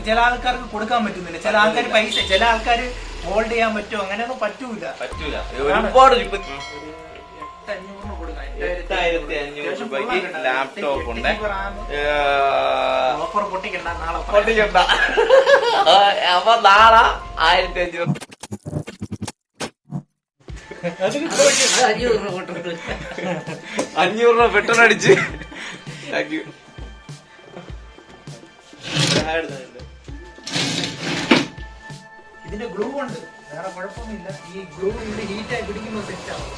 ചില ആൾക്കാർക്ക് കൊടുക്കാൻ പറ്റുന്നില്ല, ചില ആൾക്കാർ പൈസ, ചില ആൾക്കാർ ഹോൾഡ് ചെയ്യാൻ പറ്റുമോ, അങ്ങനെയൊന്നും പറ്റൂല. ഒരുപാട് 8,500 രൂപയ്ക്ക് ലാപ്ടോപ്പ് ഉണ്ട്. ഓഫർ പൊട്ടിക്കണ്ട, നാളെ അപ്പൊ നാളെ 1,500 500 രൂപ പെട്രോൾ അടിച്ച്. Thank you. ഇതിന്റെ ഗ്ലൂ ഉണ്ട്, വേറെ കുഴപ്പമൊന്നുമില്ല. ഈ ഗ്ലൂ ഇവിടെ ഹീറ്റായി പിടിക്കുമ്പോൾ സെറ്റ് ആവും.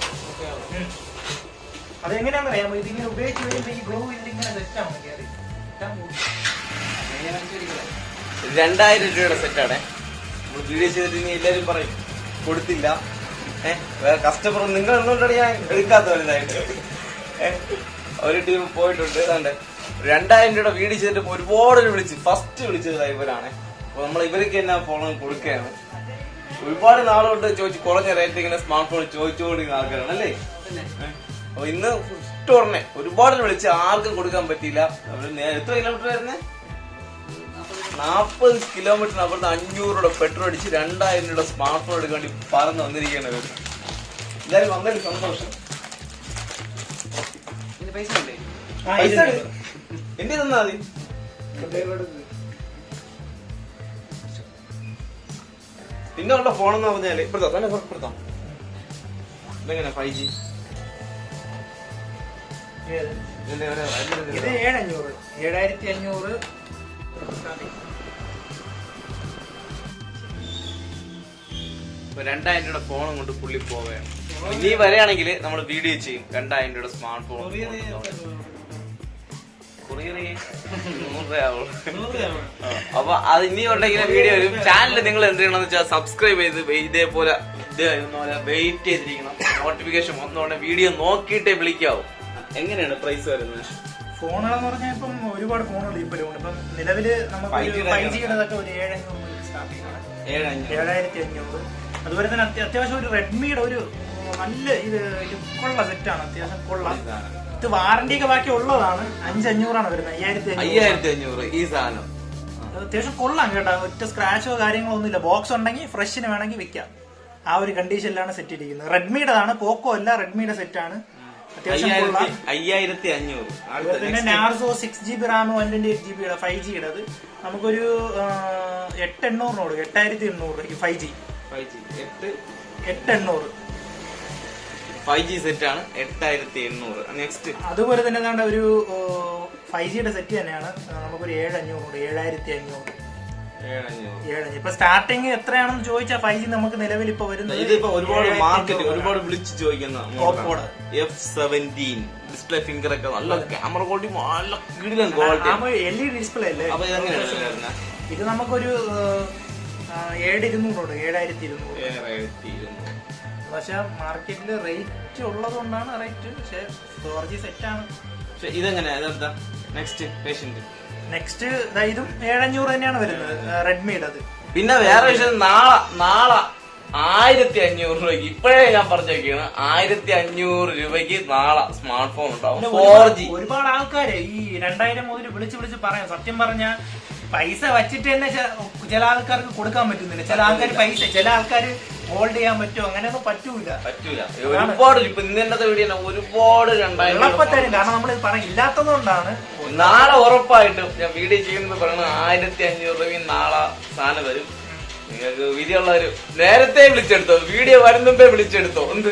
അതെങ്ങനെയാണെന്ന് അറിയാമോ? ഇതിങ്ങനെ ഉപയോഗിച്ച് കഴിയുമ്പോൾ ഈ ഗ്ലൂ ഇതിങ്ങനെ സെറ്റ് ആവും. 2,000 രൂപയുടെ സെറ്റാണ് നമ്മൾ വീഡിയോ ചെയ്തിട്ട്. ഇനി എല്ലാരും പറയും കൊടുത്തില്ല, വേറെ കസ്റ്റമർ നിങ്ങൾ എന്തുകൊണ്ടാണ് ഞാൻ എടുക്കാത്ത വലുതായിട്ട്. ഒരു ടീം പോയിട്ടുണ്ട്. ഏതാണ്ട് 2,000 രൂപയുടെ വീഡിയോ ചെയ്തിട്ട് ഒരുപാട് വിളിച്ച് ഫസ്റ്റ് വിളിച്ചത് ഇവരാണ്. അപ്പൊ നമ്മൾ ഇവർക്ക് തന്നെ ഫോൺ കൊടുക്കുകയാണ്. ഒരുപാട് നാളുകൊണ്ട് ചോദിച്ചു കുറഞ്ഞ റേറ്റ് ഇങ്ങനെ സ്മാർട്ട് ഫോൺ ചോദിച്ചുകൊണ്ടിരിക്കുന്ന ആൾക്കാരാണ് അല്ലേ. അപ്പൊ ഇന്ന് ഫസ്റ്റ് ഉടനെ ഒരുപാട് വിളിച്ച് ആർക്കും കൊടുക്കാൻ പറ്റിയില്ല. എത്ര കിലോമീറ്റർ വരുന്നേ? 40 കിലോമീറ്റർ അവിടുന്ന് 500 രൂപ പെട്രോൾ അടിച്ച് 2,000 രൂപയുടെ സ്മാർട്ട് ഫോൺ എടുക്കാൻ വേണ്ടി പറന്ന് വന്നിരിക്കുകയാണ്. എല്ലാരും വന്നതിൽ സന്തോഷം. പൈസ എന്റെ തന്നാ മതി. പിന്നെ ഉള്ള ഫോണെന്ന് പറഞ്ഞാല് ഇതെങ്ങനെ 5G ഇത് 7,500 7,500. ഇപ്പൊ 2,000 രൂപയുടെ ഫോണും കൊണ്ട് പുള്ളി പോവുകയാണ്. ഇനി വരെയാണെങ്കിൽ നമ്മൾ വീഡിയോ ചെയ്യും 2,000 രൂപയുടെ സ്മാർട്ട് ഫോൺ. അപ്പൊ അത് ഇനി ഉണ്ടെങ്കിൽ വീഡിയോ വരും. ചാനൽ നിങ്ങൾ എന്ത് ചെയ്യണമെന്ന് വെച്ചാൽ സബ്സ്ക്രൈബ് ചെയ്ത് ഇതേപോലെ വെയിറ്റ് ചെയ്തിരിക്കണം. നോട്ടിഫിക്കേഷൻ വന്നോടെ വീഡിയോ നോക്കിയിട്ടേ വിളിക്കാവൂ. എങ്ങനെയാണ് പ്രൈസ് വരുന്നത്? ഫോണുകളെന്ന് പറഞ്ഞാൽ ഇപ്പം ഒരുപാട് ഫോണുകൾ ഇപ്പം ഇപ്പം നിലവില് നമുക്ക് 5Gയുടെതൊക്കെ ഒരു 7,500 സ്റ്റാർട്ടിംഗ് ആണ്. 7,500. അതുപോലെ തന്നെ അത്യാവശ്യം ഒരു റെഡ്മിയുടെ ഒരു നല്ല ഇത് ലുക്കുള്ള സെറ്റാണ്. അത്യാവശ്യം കൊള്ളാം. ഇത് വാറന്റി ഒക്കെ ബാക്കി ഉള്ളതാണ്. 5,500 വരുന്നത്. 5,500 ഈ സാധനം അത്യാവശ്യം കൊള്ളാം കേട്ടോ. ഒറ്റ സ്ക്രാച്ചോ കാര്യങ്ങളോ ഒന്നുമില്ല. ബോക്സ് ഉണ്ടെങ്കിൽ ഫ്രഷിന് വേണമെങ്കിൽ വെക്കാം. ആ ഒരു കണ്ടീഷനിലാണ് സെറ്റ് ഇരിക്കുന്നത്. റെഡ്മിയുടെതാണ്, പോക്കോ അല്ല, റെഡ്മിയുടെ സെറ്റാണ്. അത്യാവശ്യം 5,500. പിന്നെ നാർസോ 6GB റാം 128GB 5Gയുടെ നമുക്കൊരു 8,800 കൊടുക്കും. 8,800 5G 8,800 5G സെറ്റാണ് 8,800. നെക്സ്റ്റ് അതുപോലെ തന്നെ ഏതാണ്ട് ഒരു 5Gയുടെ സെറ്റ് തന്നെയാണ്. നമുക്കൊരു 7,500 7,500. ഇപ്പൊ സ്റ്റാർട്ടിങ് എത്രയാണെന്ന് ചോദിച്ചാൽ 5G നമുക്ക് നിലവിൽ ഇപ്പൊ വരുന്നത് ഒരുപാട് മാർക്കറ്റ് ഒരുപാട് വിളിച്ച് ചോദിക്കുന്ന F17 ഡിസ്പ്ലേ ഫിംഗർ ഒക്കെ നല്ല ക്യാമറ ക്വാളിറ്റി നല്ല കിടിലൻ ക്വാളിറ്റി. LED ഡിസ്പ്ലേ അല്ലേ. അപ്പൊ ഇതെങ്ങനെയാണ്? ഇത് നമുക്കൊരു 7,200 7,200. പക്ഷെ മാർക്കറ്റില് റേറ്റ് ഉള്ളത് കൊണ്ടാണ് റേറ്റ്. പക്ഷെ 4G സെറ്റാണ്. ഇതെങ്ങനെയാ? ഇതെന്താ നെക്സ്റ്റ് പേഷ്യന്റ്? നെക്സ്റ്റ് ഇതും 7,500 തന്നെയാണ് വരുന്നത്, റെഡ്മിയുടെ. പിന്നെ വേറെ വിഷയം, നാളെ 1,500 രൂപയ്ക്ക് ഇപ്പോഴേ ഞാൻ പറഞ്ഞു നോക്കിയാണ് 1,500 രൂപയ്ക്ക് നാളെ സ്മാർട്ട് ഫോൺ ഉണ്ടാവും 4G. ഒരുപാട് ആൾക്കാര് ഈ 2,000 മുതൽ വിളിച്ച് പറയാം. സത്യം പറഞ്ഞാൽ പൈസ വച്ചിട്ട് തന്നെ ചില ആൾക്കാർക്ക് കൊടുക്കാൻ പറ്റുന്നില്ല, ചില ആൾക്കാർ പൈസ, ചില ആൾക്കാർ ഹോൾഡ് ചെയ്യാൻ പറ്റുമോ, അങ്ങനെയൊന്നും പറ്റൂല. ഒരുപാട് ഇപ്പൊ ഇന്നത്തെ വീഡിയോ ഒരുപാട് 2,000 തരും. കാരണം നമ്മൾ ഇല്ലാത്തത് കൊണ്ടാണ്. നാളെ ഉറപ്പായിട്ടും ഞാൻ വീഡിയോ ചെയ്യുന്നത് പറയുന്നത് 1,500 രൂപയും നാളെ സാധനം വരും. നിങ്ങൾക്ക് വിധിയുള്ളവര് നേരത്തെ വിളിച്ചെടുത്തോ, വീഡിയോ വരുന്നുമ്പേ വിളിച്ചെടുത്തോ. എന്ത്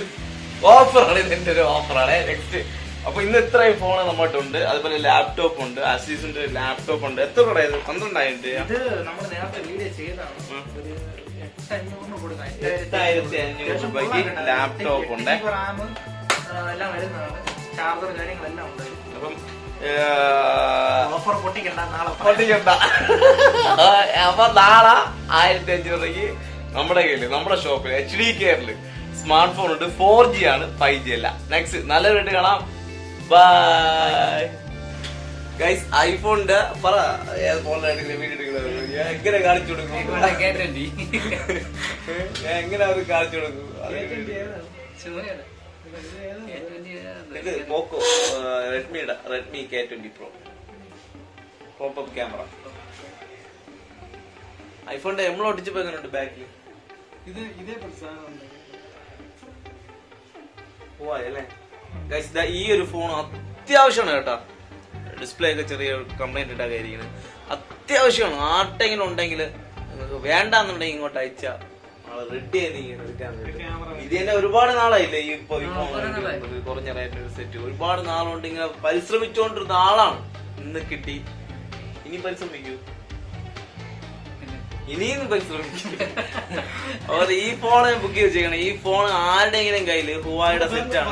ഓഫറാണ്, ഇതിന്റെ ഒരു ഓഫറാണ്. നെക്സ്റ്റ് അപ്പൊ ഇന്ന് ഇത്രയും ഫോണ് നമ്മോട്ടുണ്ട്. അതുപോലെ ലാപ്ടോപ്പ് ഉണ്ട്, അസീസിന്റെ ലാപ്ടോപ്പ് ഉണ്ട്. എത്ര രൂപ? 12,000. ഇത് നമ്മൾ നേരത്തെ വീഡിയോ ചെയ്തതാണ്. 8,500 രൂപയ്ക്ക് ലാപ്ടോപ്പ് ഉണ്ട്. റാം എല്ലാം വരുന്നതാണ്. ചാർജർ കാര്യങ്ങളെല്ലാം ഉണ്ട്. അപ്പം ഓഫർ പൊട്ടിക്കണ്ട, നാളെ അപ്പൊ നാളെ 1,500 രൂപയ്ക്ക് നമ്മുടെ കയ്യില് നമ്മുടെ ഷോപ്പിൽ HD കെയറിൽ സ്മാർട്ട് ഫോൺ ഉണ്ട്. 4G ആണ്, 5G അല്ല. നെക്സ്റ്റ് നല്ല വീട്ടിൽ കാണാം. Bye guys. ഐഫോണിന്റെ പറ എങ്ങനെ കാണിച്ചു കൊടുക്കും? ഞാൻ എങ്ങനെ അവർക്ക് കാണിച്ചു കൊടുക്കും? ഇത് Poco Redmi K20 Pro popup camera. ഐഫോണിന്റെ എമ്മൾ ഒട്ടിച്ചപ്പോ എങ്ങനെയുണ്ട് ബാക്കിൽ? ഇതേ സാധനം പോവായല്ലേ ഗൈസ്? ഈ ഒരു ഫോൺ അത്യാവശ്യമാണ് കേട്ടോ. ഡിസ്പ്ലേ ഒക്കെ ചെറിയ കംപ്ലൈന്റ് ഉണ്ടാകാതിരിക്കുന്നത് അത്യാവശ്യമാണ്. ആർട്ടെങ്കിലും ഉണ്ടെങ്കിൽ വേണ്ടാന്നുണ്ടെങ്കിൽ ഇങ്ങോട്ട് അയച്ചാ റെഡി ആയി എടുക്കാൻ വേണ്ടി. ഇത് തന്നെ ഒരുപാട് നാളായില്ലേ ഈ ഫോൺ കുറഞ്ഞ റേറ്റിന് സെറ്റ്. ഒരുപാട് നാളുകൊണ്ട് ഇങ്ങനെ പരിശ്രമിച്ചുകൊണ്ടിരുന്ന ആളാണ്. ഇന്ന് കിട്ടി. ഇനി പരിശ്രമിക്കൂ, ഇനിയും പരിശ്രമിക്കും. അവർ ഈ ഫോണ് ബുക്ക് വെച്ചേക്കണം. ഈ ഫോൺ ആരുടെയെങ്കിലും കയ്യില് ഹുവായുടെ സെറ്റാണ്.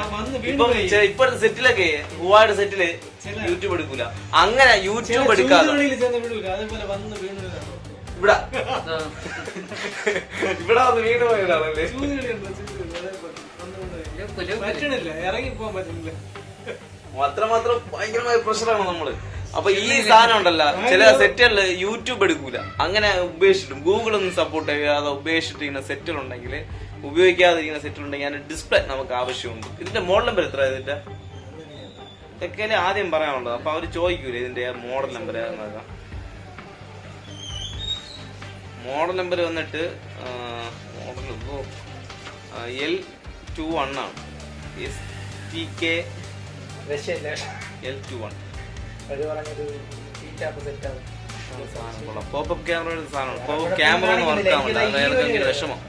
ഇപ്പോഴത്തെ സെറ്റിലൊക്കെ ഹുവായുടെ സെറ്റില് യൂട്യൂബ് എടുക്കൂല. അങ്ങനെ യൂട്യൂബ് എടുക്കാതെ ഇവിടെ വന്ന് വീട് പോയതാണല്ലേ. ഇറങ്ങി പോകാൻ പറ്റുന്നില്ല. അത്രമാത്രം ഭയങ്കരമായ പ്രഷറാണ് നമ്മള്. അപ്പൊ ഈ സാധനം ഉണ്ടല്ല, ചില സെറ്റുകളില് യൂട്യൂബ് എടുക്കൂല. അങ്ങനെ ഉപേക്ഷിച്ചിട്ടും ഗൂഗിളൊന്നും സപ്പോർട്ട് ചെയ്യാതെ ഉപേക്ഷിച്ചിട്ട് ഇങ്ങനെ സെറ്റുകളുണ്ടെങ്കിൽ, ഉപയോഗിക്കാതിരിക്കുന്ന സെറ്റുകളുണ്ടെങ്കിൽ അതിന്റെ ഡിസ്പ്ലേ നമുക്ക് ആവശ്യമുണ്ട്. ഇതിന്റെ മോഡൽ നമ്പർ എത്ര? ഇതിന്റെ ഇതൊക്കെ ആദ്യം പറയാനുള്ളത്. അപ്പൊ അവര് ചോദിക്കൂലേ ഇതിന്റെ മോഡൽ നമ്പർ ഏതെന്നൊക്കെ. മോഡൽ നമ്പർ വന്നിട്ട് L21 ആണ്. STK L21. പോപ്പപ്പ് ക്യാമറയുടെ സാധനമാണ്. പോപ്പപ്പ് ക്യാമറ ഒന്ന് വർക്കാവുന്നില്ല, അതായത് ഭയങ്കര വിഷമം.